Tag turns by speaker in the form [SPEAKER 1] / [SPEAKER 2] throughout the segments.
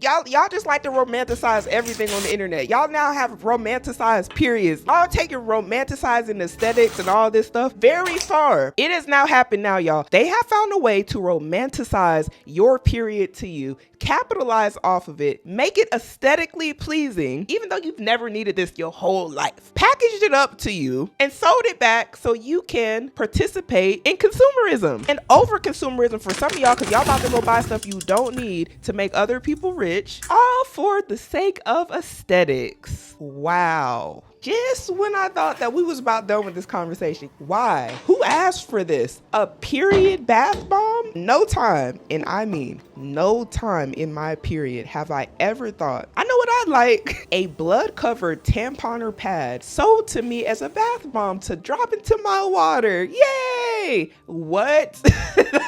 [SPEAKER 1] Y'all just like to romanticize everything on the internet. Y'all now have romanticized periods. Y'all taking romanticizing aesthetics and all this stuff very far. It has now happened now, y'all. They have found a way to romanticize your period to you, capitalize off of it, make it aesthetically pleasing, even though you've never needed this your whole life. Packaged it up to you and sold it back so you can participate in consumerism and over consumerism for some of y'all, because y'all about to go buy stuff you don't need to make other people rich, all for the sake of aesthetics. Wow. Just when I thought that we was about done with this conversation. Why? Who asked for this? A period bath bomb? No time, and I mean no time in my period have I ever thought, I know what I'd like. A blood-covered tampon or pad sold to me as a bath bomb to drop into my water. Yay! What?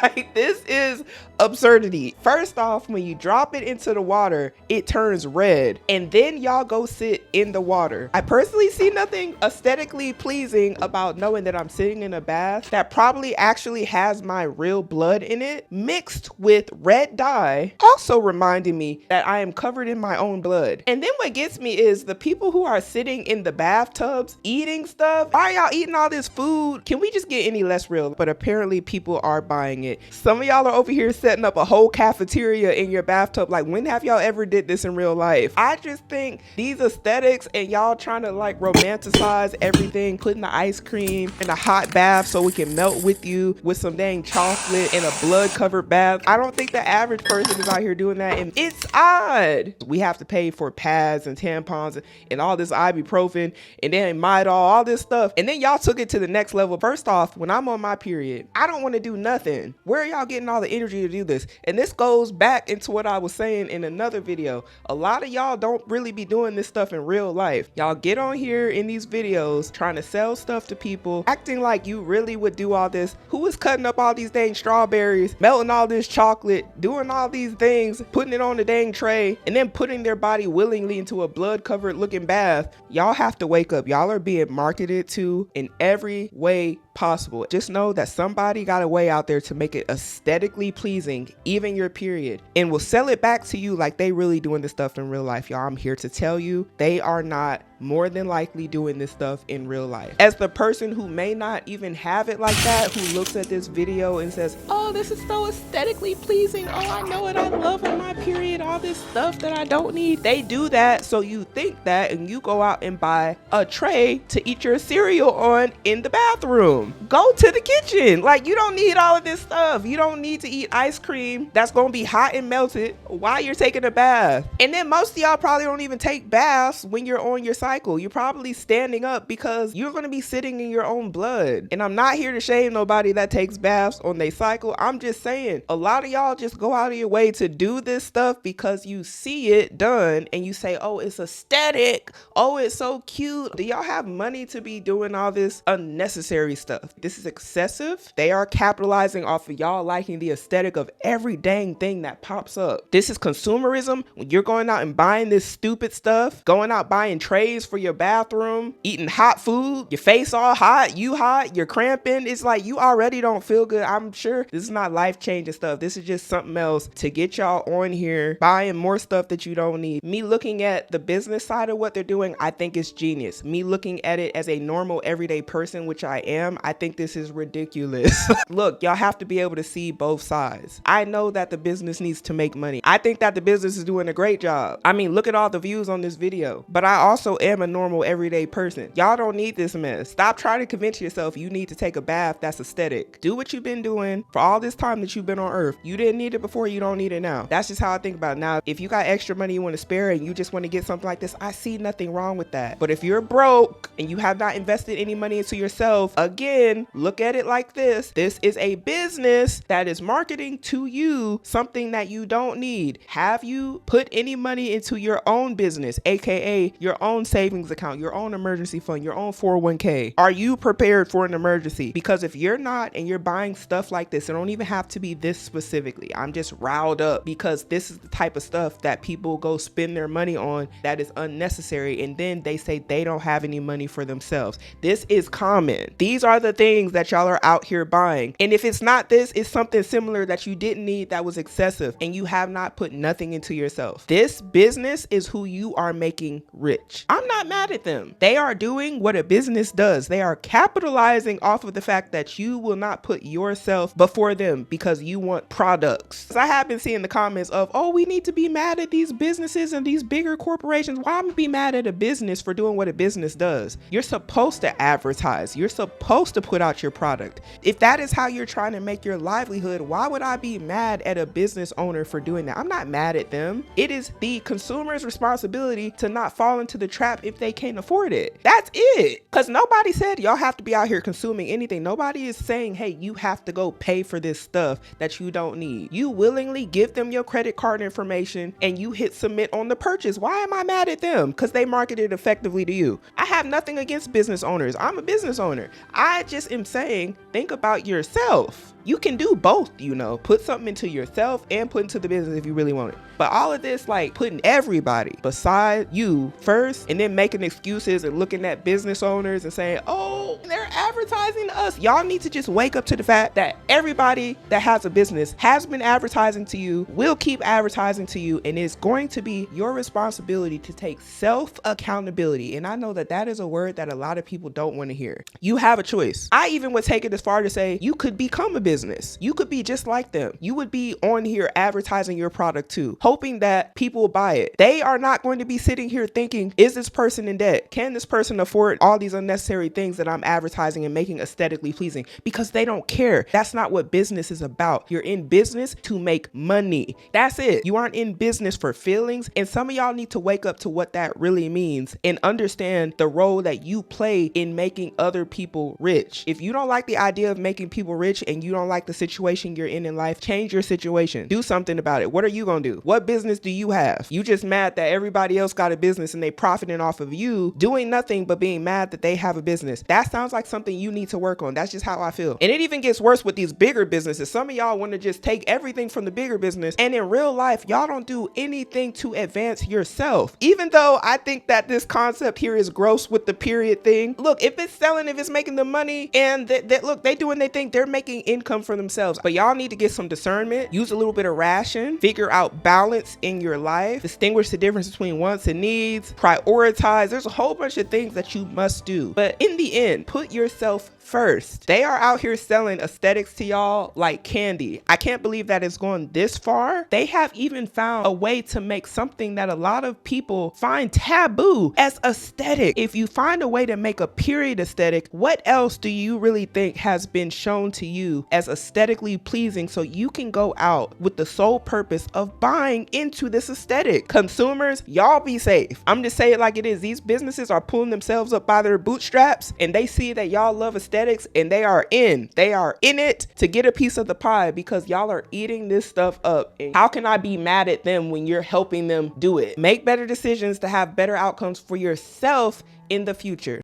[SPEAKER 1] Like, this is absurdity. First off, when you drop it into the water, it turns red, and then y'all go sit in the water. I personally see nothing aesthetically pleasing about knowing that I'm sitting in a bath that probably actually has my real blood in it, mixed with red dye, also reminding me that I am covered in my own blood. And then what gets me is the people who are sitting in the bathtubs eating stuff. Why are y'all eating all this food? Can we just get any less real? But apparently people are buying it. Some of y'all are over here setting up a whole cafeteria in your bathtub. Like, when have y'all ever did this in real life? I just think these aesthetics and y'all trying to like romanticize everything, putting the ice cream in a hot bath so we can melt with you with some dang chocolate in a blood covered bath. I don't think the average person is out here doing that, and it's odd. We have to pay for pads and tampons and all this ibuprofen and then Midol, all this stuff. And then y'all took it to the next level. First off, when I'm on my period, I don't want to do nothing. Where are y'all getting all the energy to do this? And this goes back into what I was saying in another video. A lot of y'all don't really be doing this stuff in real life. Y'all get on here in these videos trying to sell stuff to people, acting like you really would do all this. Who is cutting up all these dang strawberries, melting all this chocolate, doing all these things, putting it on the dang tray, and then putting their body willingly into a blood covered looking bath? Y'all have to wake up. Y'all are being marketed to in every way possible. Just know that somebody got a way out there to make it aesthetically pleasing, even your period, and will sell it back to you like they really doing this stuff in real life. Y'all, I'm here to tell you, they are not more than likely doing this stuff in real life. As the person who may not even have it like that, who looks at this video and says, oh, this is so aesthetically pleasing, oh, I know what I love on my period, all this stuff that I don't need. They do that so you think that, and you go out and buy a tray to eat your cereal on in the bathroom. Go to the kitchen. Like, you don't need all of this stuff. You don't need to eat ice cream that's gonna be hot and melted while you're taking a bath. And then most of y'all probably don't even take baths when you're on your cycle. You're probably standing up because you're gonna be sitting in your own blood. And I'm not here to shame nobody that takes baths on their cycle. I'm just saying, a lot of y'all just go out of your way to do this stuff because you see it done and you say, oh, it's aesthetic. Oh, it's so cute. Do y'all have money to be doing all this unnecessary stuff? This is excessive. They are capitalizing off of y'all liking the aesthetic of every dang thing that pops up. This is consumerism. When you're going out and buying this stupid stuff, going out buying trays for your bathroom, eating hot food, your face all hot, you're cramping. It's like you already don't feel good. I'm sure this is not life-changing stuff. This is just something else to get y'all on here buying more stuff that you don't need. Me looking at the business side of what they're doing, I think it's genius. Me looking at it as a normal everyday person, which I am, I think this is ridiculous. Look, y'all have to be able to see both sides. I know that the business needs to make money. I think that the business is doing a great job. I mean, look at all the views on this video. But I also am a normal everyday person. Y'all don't need this mess. Stop trying to convince yourself you need to take a bath that's aesthetic. Do what you've been doing for all this time that you've been on earth. You didn't need it before, you don't need it now. That's just how I think about it. Now, if you got extra money you want to spare and you just want to get something like this, I see nothing wrong with that. But if you're broke and you have not invested any money into yourself, again, look at it like this. This is a business that is marketing to you something that you don't need. Have you put any money into your own business, aka your own savings account, your own emergency fund, your own 401k? Are you prepared for an emergency? Because if you're not and you're buying stuff like this, it don't even have to be this specifically. I'm just riled up because this is the type of stuff that people go spend their money on that is unnecessary, and then they say they don't have any money for themselves. This is common. These are are the things that y'all are out here buying. And if it's not this, it's something similar that you didn't need that was excessive and you have not put nothing into yourself. This business is who you are making rich. I'm not mad at them. They are doing what a business does. They are capitalizing off of the fact that you will not put yourself before them because you want products. I have been seeing the comments of, oh, we need to be mad at these businesses and these bigger corporations. Why am I gonna be mad at a business for doing what a business does? You're supposed to advertise. You're supposed to put out your product. If that is how you're trying to make your livelihood, why would I be mad at a business owner for doing that? I'm not mad at them. It is the consumer's responsibility to not fall into the trap if they can't afford it. That's it. Because nobody said y'all have to be out here consuming anything. Nobody is saying, hey, you have to go pay for this stuff that you don't need. You willingly give them your credit card information and you hit submit on the purchase. Why am I mad at them? Because they marketed effectively to you. I have nothing against business owners. I'm a business owner. I just am saying, think about yourself. You can do both, you know, put something into yourself and put into the business if you really want it. But all of this, like putting everybody beside you first and then making excuses and looking at business owners and saying, oh, they're advertising to us. Y'all need to just wake up to the fact that everybody that has a business has been advertising to you, will keep advertising to you, and it's going to be your responsibility to take self-accountability. And I know that that is a word that a lot of people don't want to hear. You have a choice. I even would take it as far to say you could become a business. You could be just like them. You would be on here advertising your product too, hoping that people will buy it. They are not going to be sitting here thinking, is this person in debt? Can this person afford all these unnecessary things that I'm advertising and making aesthetically pleasing? Because they don't care. That's not what business is about. You're in business to make money. That's it. You aren't in business for feelings. And some of y'all need to wake up to what that really means and understand the role that you play in making other people rich. If you don't like the idea of making people rich and you don't like the situation you're in life, change your situation. Do something about it. What are you gonna do? What business do you have? You just mad that everybody else got a business and they profiting off of you doing nothing but being mad that they have a business. That sounds like something you need to work on. That's just how I feel. And it even gets worse with these bigger businesses. Some of y'all want to just take everything from the bigger business, and in real life, y'all don't do anything to advance yourself. Even though I think that this concept here is gross with the period thing. Look, if it's selling, if it's making the money, and that look, they doing they think they're making income for themselves. But y'all need to get some discernment, use a little bit of ration, figure out balance in your life, distinguish the difference between wants and needs, prioritize. There's a whole bunch of things that you must do. But in the end, put yourself first. They are out here selling aesthetics to y'all like candy. I can't believe that it's gone this far. They have even found a way to make something that a lot of people find taboo as aesthetic. If you find a way to make a period aesthetic, what else do you really think has been shown to you as aesthetically pleasing so you can go out with the sole purpose of buying into this aesthetic? Consumers, y'all be safe. I'm just saying it like it is. These businesses are pulling themselves up by their bootstraps and they see that y'all love aesthetics and they are in it to get a piece of the pie because y'all are eating this stuff up. And how can I be mad at them when you're helping them do it? Make better decisions to have better outcomes for yourself in the future.